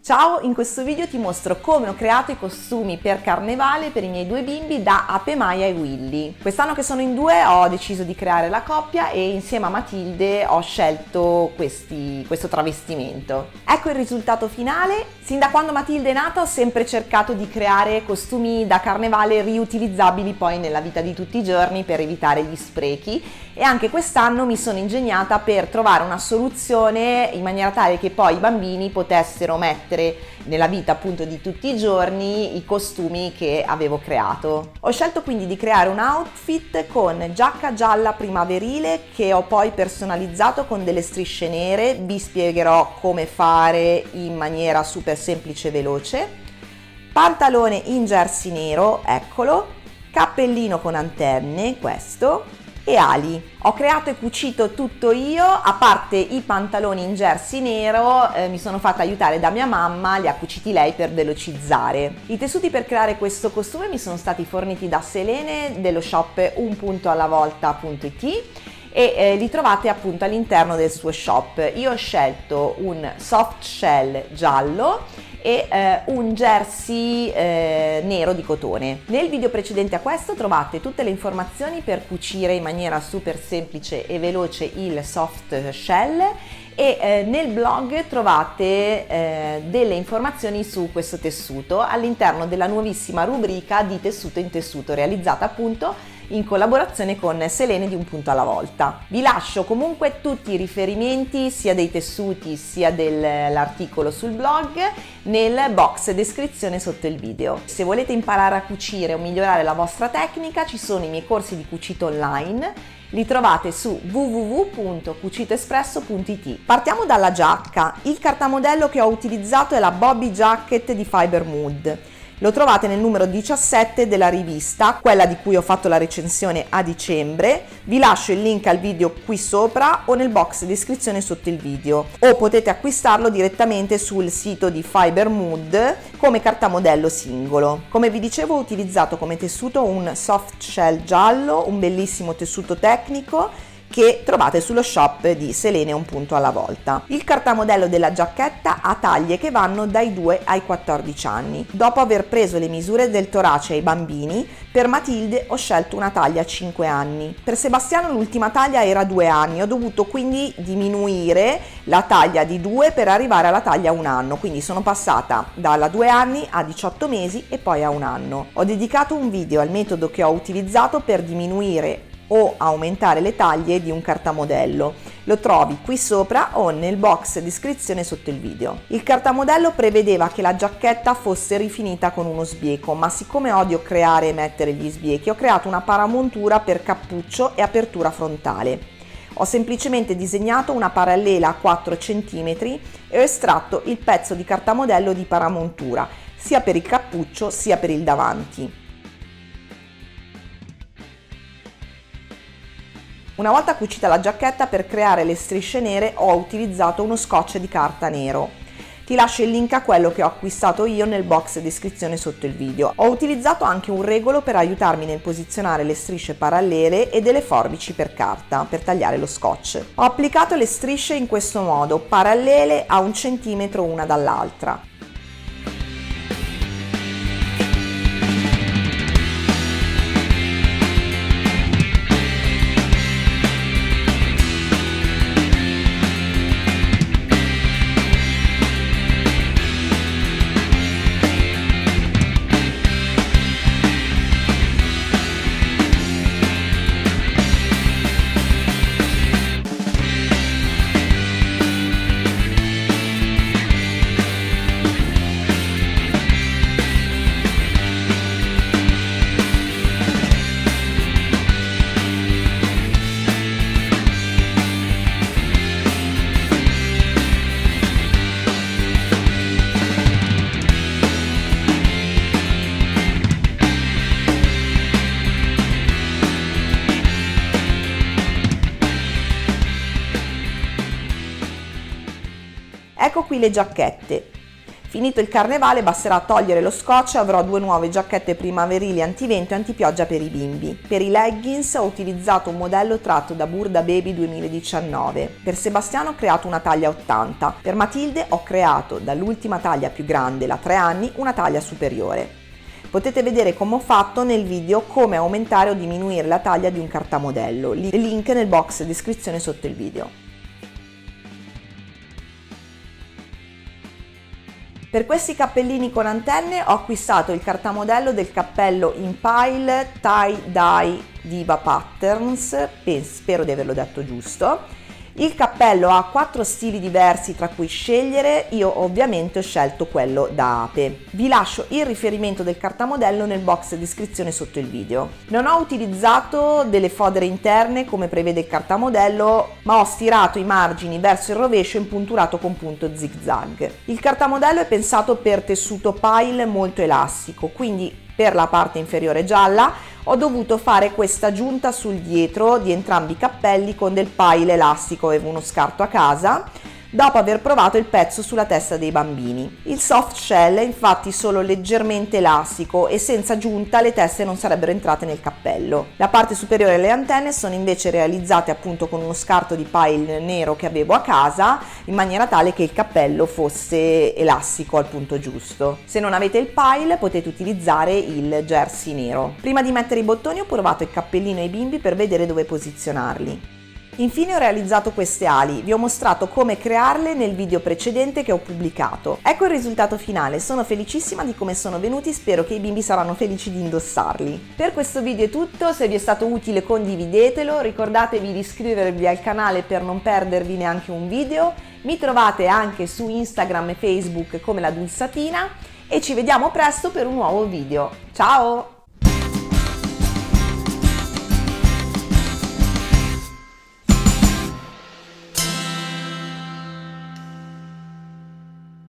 Ciao, in questo video ti mostro come ho creato i costumi per carnevale per i miei due bimbi da Ape Maia e Willy. Quest'anno che sono in due ho deciso di creare la coppia e insieme a Matilde ho scelto questo travestimento. Ecco il risultato finale. Sin da quando Matilde è nata ho sempre cercato di creare costumi da carnevale riutilizzabili poi nella vita di tutti i giorni per evitare gli sprechi, e anche quest'anno mi sono ingegnata per trovare una soluzione in maniera tale che poi i bambini potessero mettere nella vita appunto di tutti i giorni i costumi che avevo creato. Ho scelto quindi di creare un outfit con giacca gialla primaverile che ho poi personalizzato con delle strisce nere. Vi spiegherò come fare in maniera super semplice e veloce. Pantalone in jersey nero, eccolo, cappellino con antenne, questo, e ali. Ho creato e cucito tutto io, a parte i pantaloni in jersey nero, mi sono fatta aiutare da mia mamma, li ha cuciti lei per velocizzare. I tessuti per creare questo costume mi sono stati forniti da Selene dello shop unpuntoallavolta.it e li trovate appunto all'interno del suo shop. Io ho scelto un soft shell giallo e un jersey nero di cotone. Nel video precedente a questo trovate tutte le informazioni per cucire in maniera super semplice e veloce il soft shell e nel blog trovate delle informazioni su questo tessuto all'interno della nuovissima rubrica di tessuto in tessuto, realizzata appunto in collaborazione con Selene di Un Punto alla Volta. Vi lascio comunque tutti i riferimenti sia dei tessuti sia dell'articolo sul blog nel box descrizione sotto il video. Se volete imparare a cucire o migliorare la vostra tecnica, ci sono i miei corsi di cucito online, li trovate su www.cucitoespresso.it. Partiamo dalla giacca. Il cartamodello che ho utilizzato è la Bobby Jacket di Fiber Mood. Lo trovate nel numero 17 della rivista, quella di cui ho fatto la recensione a dicembre. Vi lascio il link al video qui sopra o nel box descrizione sotto il video, o potete acquistarlo direttamente sul sito di Fiber Mood come cartamodello singolo. Come vi dicevo, ho utilizzato come tessuto un soft shell giallo, un bellissimo tessuto tecnico che trovate sullo shop di Selene Un Punto alla Volta. Il cartamodello della giacchetta ha taglie che vanno dai 2 ai 14 anni. Dopo aver preso le misure del torace ai bambini, per Matilde ho scelto una taglia 5 anni. Per Sebastiano l'ultima taglia era 2 anni, ho dovuto quindi diminuire la taglia di 2 per arrivare alla taglia 1 anno, quindi sono passata dalla 2 anni a 18 mesi e poi a 1 anno. Ho dedicato un video al metodo che ho utilizzato per diminuire o aumentare le taglie di un cartamodello. Lo trovi qui sopra o nel box descrizione sotto il video. Il cartamodello prevedeva che la giacchetta fosse rifinita con uno sbieco, ma siccome odio creare e mettere gli sbiechi, ho creato una paramontura per cappuccio e apertura frontale. Ho semplicemente disegnato una parallela a 4 cm e ho estratto il pezzo di cartamodello di paramontura, sia per il cappuccio sia per il davanti. Una volta cucita la giacchetta, per creare le strisce nere ho utilizzato uno scotch di carta nero. Ti lascio il link a quello che ho acquistato io nel box descrizione sotto il video. Ho utilizzato anche un regolo per aiutarmi nel posizionare le strisce parallele e delle forbici per carta per tagliare lo scotch. Ho applicato le strisce in questo modo, parallele a 1 centimetro una dall'altra. Ecco qui le giacchette. Finito il carnevale basterà togliere lo scotch e avrò 2 nuove giacchette primaverili antivento e antipioggia per i bimbi. Per i leggings ho utilizzato un modello tratto da Burda Baby 2019. Per Sebastiano ho creato una taglia 80. Per Matilde ho creato dall'ultima taglia più grande, la 3 anni, una taglia superiore. Potete vedere come ho fatto nel video come aumentare o diminuire la taglia di un cartamodello. Link nel box descrizione sotto il video. Per questi cappellini con antenne ho acquistato il cartamodello del cappello in pile Tie Dye Diva Patterns, spero di averlo detto giusto. Il cappello ha 4 stili diversi tra cui scegliere, io ovviamente ho scelto quello da ape. Vi lascio il riferimento del cartamodello nel box descrizione sotto il video. Non ho utilizzato delle fodere interne come prevede il cartamodello, ma ho stirato i margini verso il rovescio e impunturato con punto zigzag. Il cartamodello è pensato per tessuto pile molto elastico, quindi per la parte inferiore gialla ho dovuto fare questa aggiunta sul dietro di entrambi i cappelli con del pile elastico, avevo uno scarto a casa, dopo aver provato il pezzo sulla testa dei bambini. Il soft shell è infatti solo leggermente elastico e senza aggiunta le teste non sarebbero entrate nel cappello. La parte superiore e le antenne sono invece realizzate appunto con uno scarto di pile nero che avevo a casa, in maniera tale che il cappello fosse elastico al punto giusto. Se non avete il pile potete utilizzare il jersey nero. Prima di mettere i bottoni ho provato il cappellino ai bimbi per vedere dove posizionarli. Infine ho realizzato queste ali, vi ho mostrato come crearle nel video precedente che ho pubblicato. Ecco il risultato finale, sono felicissima di come sono venuti, spero che i bimbi saranno felici di indossarli. Per questo video è tutto, se vi è stato utile condividetelo, ricordatevi di iscrivervi al canale per non perdervi neanche un video, mi trovate anche su Instagram e Facebook come la Dulsatina e ci vediamo presto per un nuovo video. Ciao!